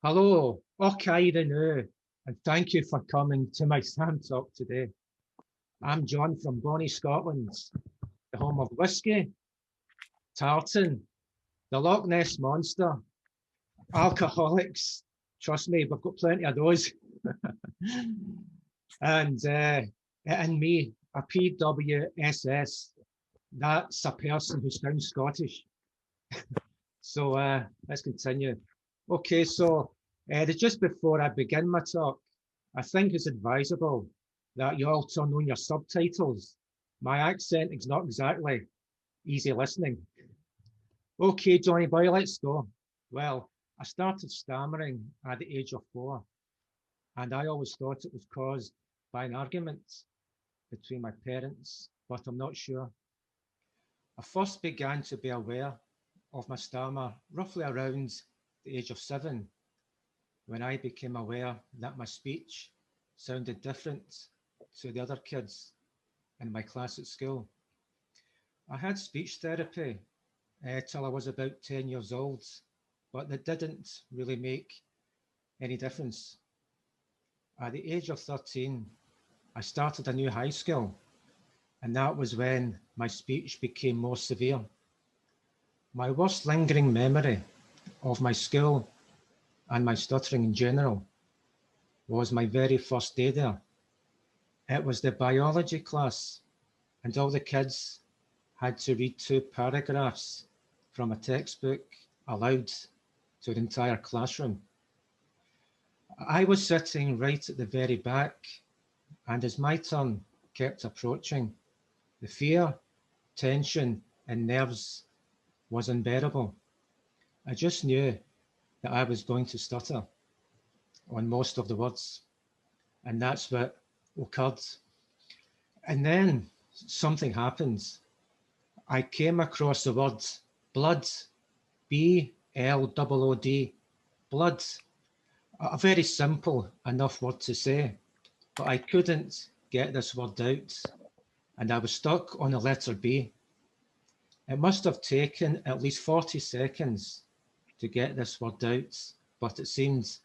Hello, okay now, and thank you for coming to my Sam Talk today. I'm John from Bonnie, Scotland, the home of whiskey, tartan, the Loch Ness Monster, alcoholics. Trust me, we've got plenty of those. And me, a PWSS. That's a person who sounds Scottish. So let's continue. Okay, so just before I begin my talk, I think it's advisable that you all turn on your subtitles. My accent is not exactly easy listening. Okay, Johnny boy, let's go. Well, I started stammering at the age of 4, and I always thought it was caused by an argument between my parents, but I'm not sure. I first began to be aware of my stammer roughly around the age of 7, when I became aware that my speech sounded different to the other kids in my class at school. I had speech therapy till I was about 10 years old, but that didn't really make any difference. At the age of 13, I started a new high school, and that was when my speech became more severe. My worst lingering memory of my school and my stuttering in general was my very first day there. It was the biology class, and all the kids had to read 2 paragraphs from a textbook aloud to the entire classroom. I was sitting right at the very back, and as my turn kept approaching, the fear, tension, and nerves was unbearable. I just knew that I was going to stutter on most of the words, and that's what occurred. And then something happened. I came across the word blood, B-L-O-O-D, blood. A very simple enough word to say, but I couldn't get this word out, and I was stuck on the letter B. It must have taken at least 40 seconds to get this word out, but it seemed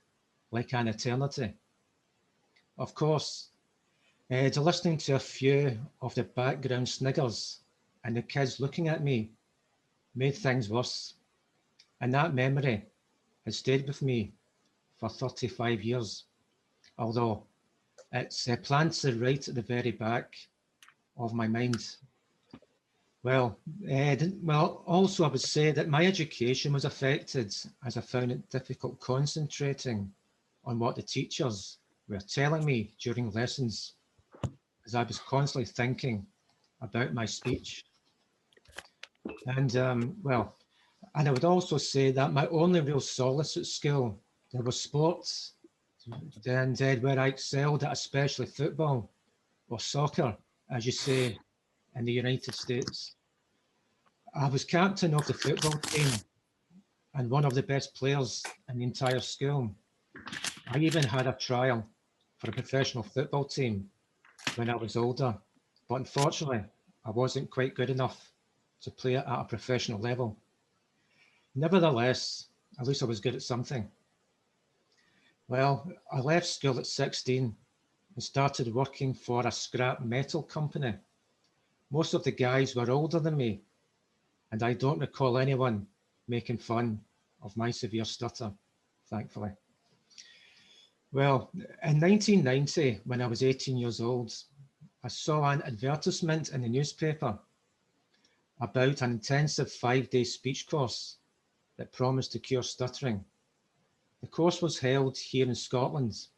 like an eternity. Of course, listening to a few of the background sniggers and the kids looking at me made things worse, and that memory has stayed with me for 35 years, although it's planted right at the very back of my mind. Well, also I would say that my education was affected as I found it difficult concentrating on what the teachers were telling me during lessons, as I was constantly thinking about my speech. And and I would also say that my only real solace at school, there was sports, and where I excelled at, especially football or soccer, as you say in the United States. I was captain of the football team and one of the best players in the entire school. I even had a trial for a professional football team when I was older, but unfortunately, I wasn't quite good enough to play at a professional level. Nevertheless, at least I was good at something. Well, I left school at 16 and started working for a scrap metal company. Most of the guys were older than me, and I don't recall anyone making fun of my severe stutter, thankfully. Well, in 1990, when I was 18 years old, I saw an advertisement in the newspaper about an intensive 5-day speech course that promised to cure stuttering. The course was held here in Scotland,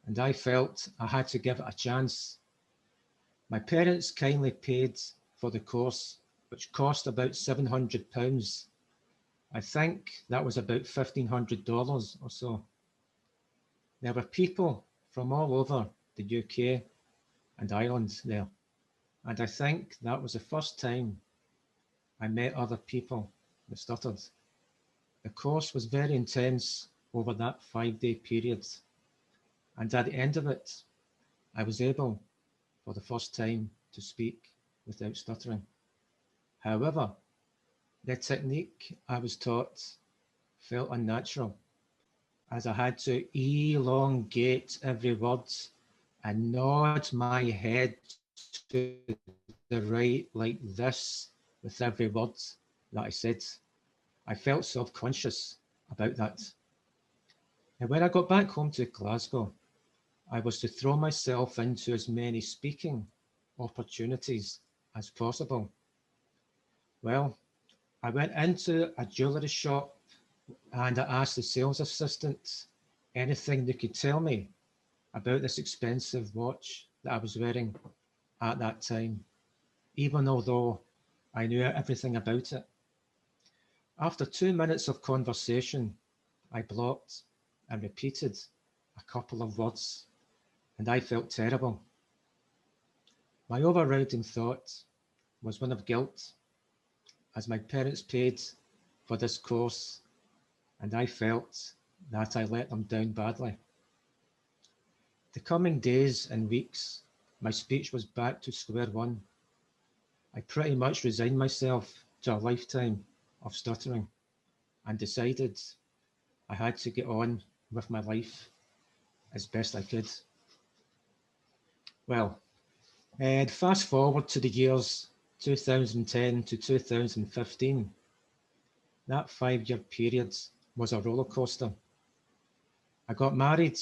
and I felt I had to give it a chance. My parents kindly paid for the course, which cost about £700. I think that was about $1,500 or so. There were people from all over the UK and Ireland there, and I think that was the first time I met other people that stuttered. The course was very intense over that 5-day period, and at the end of it, I was able, for the first time, to speak without stuttering. However, the technique I was taught felt unnatural. as I had to elongate every word and nod my head to the right like this with every word that I said. I felt self-conscious about that. And when I got back home to Glasgow, I was to throw myself into as many speaking opportunities as possible. Well, I went into a jewellery shop and I asked the sales assistant anything they could tell me about this expensive watch that I was wearing at that time, even although I knew everything about it. After 2 minutes of conversation, I blocked and repeated a couple of words, and I felt terrible. My overriding thought was one of guilt, as my parents paid for this course, and I felt that I let them down badly. The coming days and weeks, my speech was back to square one. I pretty much resigned myself to a lifetime of stuttering and decided I had to get on with my life as best I could. Well, and fast forward to the years 2010 to 2015. That 5-year period was a roller coaster. I got married,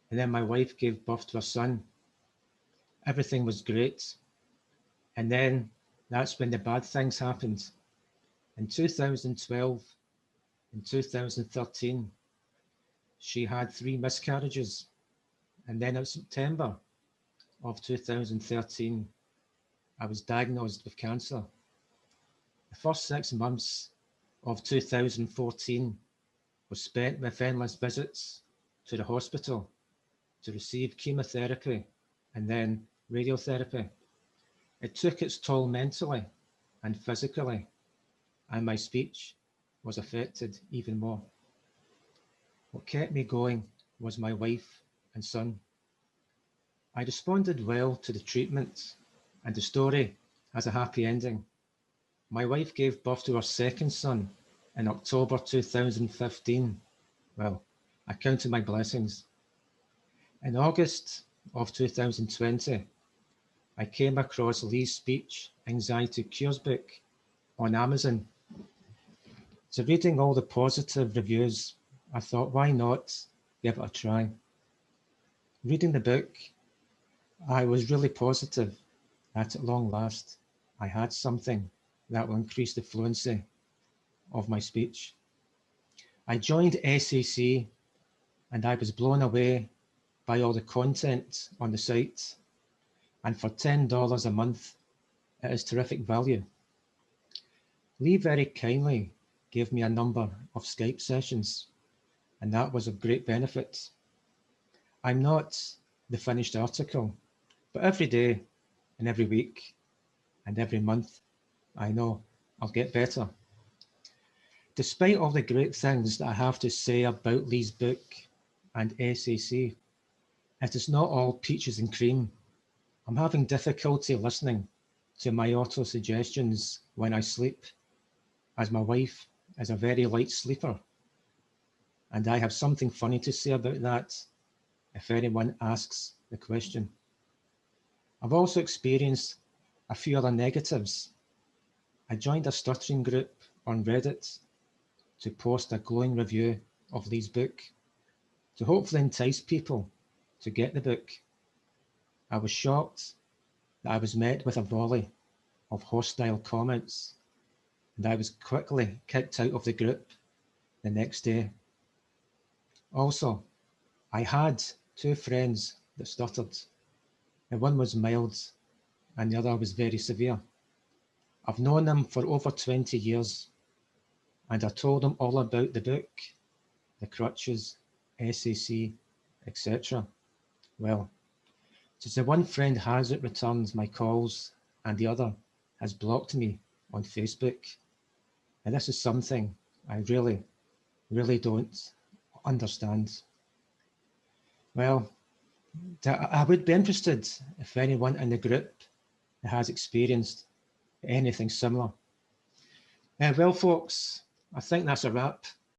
and then my wife gave birth to a son. Everything was great. And then that's when the bad things happened. In 2012 and 2013, she had 3 miscarriages. And then in September of 2013, I was diagnosed with cancer. The first 6 months of 2014 was spent with endless visits to the hospital to receive chemotherapy and then radiotherapy. It took its toll mentally and physically, and my speech was affected even more. What kept me going was my wife and son. I responded well to the treatment, and the story has a happy ending. My wife gave birth to her second son in October 2015. Well, I counted my blessings. In August of 2020, I came across Lee's Speech Anxiety Cures book on Amazon. So reading all the positive reviews, I thought, why not give it a try? Reading the book, I was really positive that at long last I had something that will increase the fluency of my speech. I joined SAC and I was blown away by all the content on the site. And for $10 a month, it is terrific value. Lee very kindly gave me a number of Skype sessions, and that was of great benefit. I'm not the finished article, but every day and every week and every month, I know I'll get better. Despite all the great things that I have to say about Lee's book and SAC, it is not all peaches and cream. I'm having difficulty listening to my auto-suggestions when I sleep, as my wife is a very light sleeper. And I have something funny to say about that if anyone asks the question. I've also experienced a few other negatives. I joined a stuttering group on Reddit to post a glowing review of Lee's book to hopefully entice people to get the book. I was shocked that I was met with a volley of hostile comments, and I was quickly kicked out of the group the next day. Also, I had 2 friends that stuttered, and one was mild and the other was very severe. I've known them for over 20 years, and I told them all about the book, the crutches, SAC, etc. Well, since the one friend hasn't returned my calls and the other has blocked me on Facebook, and this is something I really don't understand. Well, I would be interested if anyone in the group has experienced anything similar. Well, folks, I think that's a wrap